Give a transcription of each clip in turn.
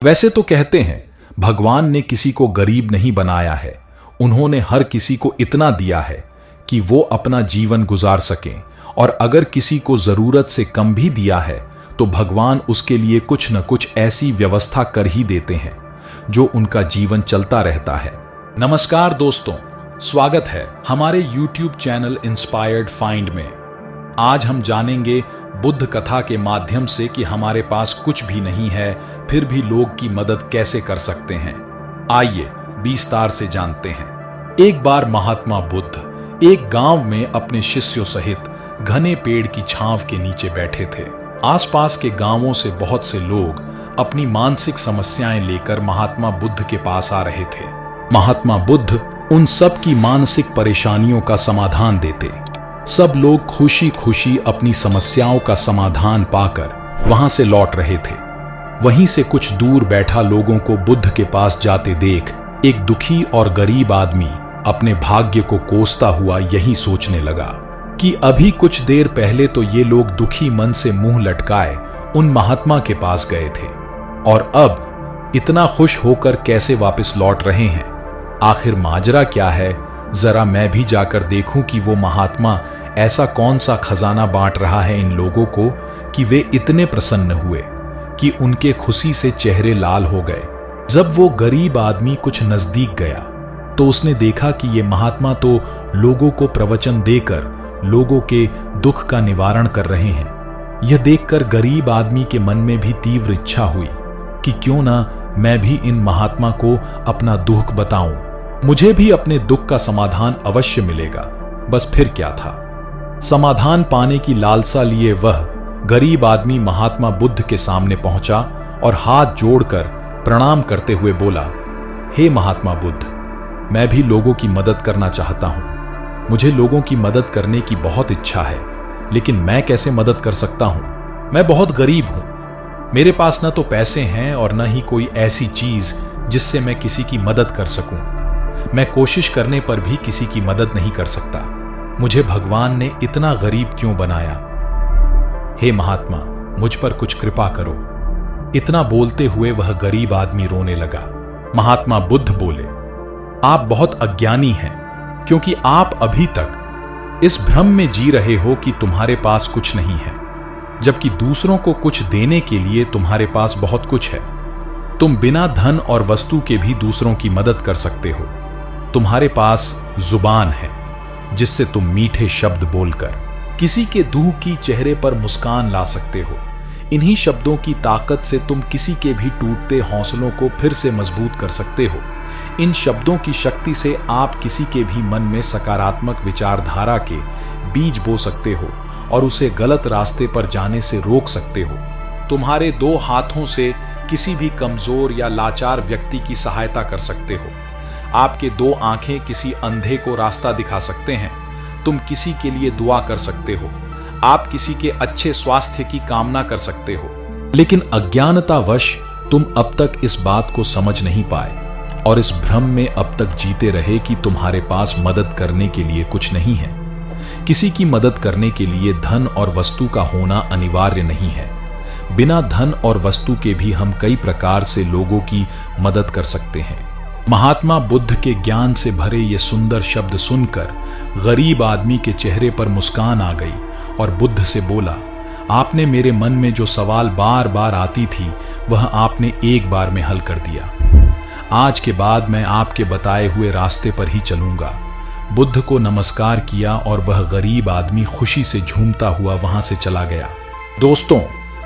वैसे तो कहते हैं भगवान ने किसी को गरीब नहीं बनाया है, उन्होंने हर किसी को इतना दिया है कि वो अपना जीवन गुजार सकें, और अगर किसी को जरूरत से कम भी दिया है तो भगवान उसके लिए कुछ न कुछ ऐसी व्यवस्था कर ही देते हैं जो उनका जीवन चलता रहता है। नमस्कार दोस्तों, स्वागत है हमारे YouTube चैनल इंस्पायर्ड फाइंड में। आज हम जानेंगे बुद्ध कथा के माध्यम से कि हमारे पास कुछ भी नहीं है फिर भी लोग की मदद कैसे कर सकते हैं। आइए विस्तार से जानते हैं। एक बार महात्मा बुद्ध एक गांव में अपने शिष्यों सहित घने पेड़ की छांव के नीचे बैठे थे। आसपास के गांवों से बहुत से लोग अपनी मानसिक समस्याएं लेकर महात्मा बुद्ध के पास आ रहे थे। महात्मा बुद्ध उन सब की मानसिक परेशानियों का समाधान देते। सब लोग खुशी खुशी अपनी समस्याओं का समाधान पाकर वहां से लौट रहे थे। वहीं से कुछ दूर बैठा लोगों को बुद्ध के पास जाते देख एक दुखी और गरीब आदमी अपने भाग्य को कोसता हुआ यही सोचने लगा कि अभी कुछ देर पहले तो ये लोग दुखी मन से मुंह लटकाए उन महात्मा के पास गए थे, और अब इतना खुश होकर कैसे वापस लौट रहे हैं। आखिर माजरा क्या है? जरा मैं भी जाकर देखूं कि वो महात्मा ऐसा कौन सा खजाना बांट रहा है इन लोगों को कि वे इतने प्रसन्न हुए कि उनके खुशी से चेहरे लाल हो गए। जब वो गरीब आदमी कुछ नजदीक गया तो उसने देखा कि ये महात्मा तो लोगों को प्रवचन देकर लोगों के दुख का निवारण कर रहे हैं। यह देखकर गरीब आदमी के मन में भी तीव्र इच्छा हुई कि क्यों ना मैं भी इन महात्मा को अपना दुख बताऊं, मुझे भी अपने दुख का समाधान अवश्य मिलेगा। बस फिर क्या था, समाधान पाने की लालसा लिए वह गरीब आदमी महात्मा बुद्ध के सामने पहुंचा और हाथ जोड़कर प्रणाम करते हुए बोला, हे महात्मा बुद्ध, मैं भी लोगों की मदद करना चाहता हूं। मुझे लोगों की मदद करने की बहुत इच्छा है, लेकिन मैं कैसे मदद कर सकता हूं? मैं बहुत गरीब हूं, मेरे पास न तो पैसे हैं और न ही कोई ऐसी चीज जिससे मैं किसी की मदद कर सकूं। मैं कोशिश करने पर भी किसी की मदद नहीं कर सकता। मुझे भगवान ने इतना गरीब क्यों बनाया? हे महात्मा, मुझ पर कुछ कृपा करो। इतना बोलते हुए वह गरीब आदमी रोने लगा। महात्मा बुद्ध बोले, आप बहुत अज्ञानी हैं, क्योंकि आप अभी तक इस भ्रम में जी रहे हो कि तुम्हारे पास कुछ नहीं है, जबकि दूसरों को कुछ देने के लिए तुम्हारे पास बहुत कुछ है। तुम बिना धन और वस्तु के भी दूसरों की मदद कर सकते हो। तुम्हारे पास जुबान है जिससे तुम मीठे शब्द बोलकर किसी के दुख की चेहरे पर मुस्कान ला सकते हो। इन्हीं शब्दों की ताकत से तुम किसी के भी टूटते हौसलों को फिर से मजबूत कर सकते हो। इन शब्दों की शक्ति से आप किसी के भी मन में सकारात्मक विचारधारा के बीज बो सकते हो और उसे गलत रास्ते पर जाने से रोक सकते हो। तुम्हारे दो हाथों से किसी भी कमजोर या लाचार व्यक्ति की सहायता कर सकते हो। आपके दो आंखें किसी अंधे को रास्ता दिखा सकते हैं। तुम किसी के लिए दुआ कर सकते हो। आप किसी के अच्छे स्वास्थ्य की कामना कर सकते हो। लेकिन अज्ञानतावश तुम अब तक इस बात को समझ नहीं पाए और इस भ्रम में अब तक जीते रहे कि तुम्हारे पास मदद करने के लिए कुछ नहीं है। किसी की मदद करने के लिए धन और वस्तु का होना अनिवार्य नहीं है। बिना धन और वस्तु के भी हम कई प्रकार से लोगों की मदद कर सकते हैं। महात्मा बुद्ध के ज्ञान से भरे ये सुंदर शब्द सुनकर गरीब आदमी के चेहरे पर मुस्कान आ गई और बुद्ध से बोला, आपने मेरे मन में जो सवाल बार बार आती थी वह आपने एक बार में हल कर दिया। आज के बाद मैं आपके बताए हुए रास्ते पर ही चलूंगा। बुद्ध को नमस्कार किया और वह गरीब आदमी खुशी से झूमता हुआ वहां से चला गया। दोस्तों,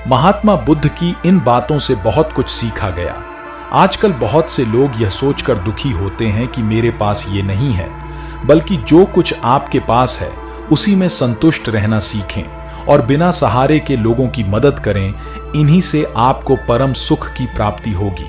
महात्मा बुद्ध की इन बातों से बहुत कुछ सीखा गया। आजकल बहुत से लोग यह सोचकर दुखी होते हैं कि मेरे पास ये नहीं है, बल्कि जो कुछ आपके पास है उसी में संतुष्ट रहना सीखें और बिना सहारे के लोगों की मदद करें। इन्हीं से आपको परम सुख की प्राप्ति होगी।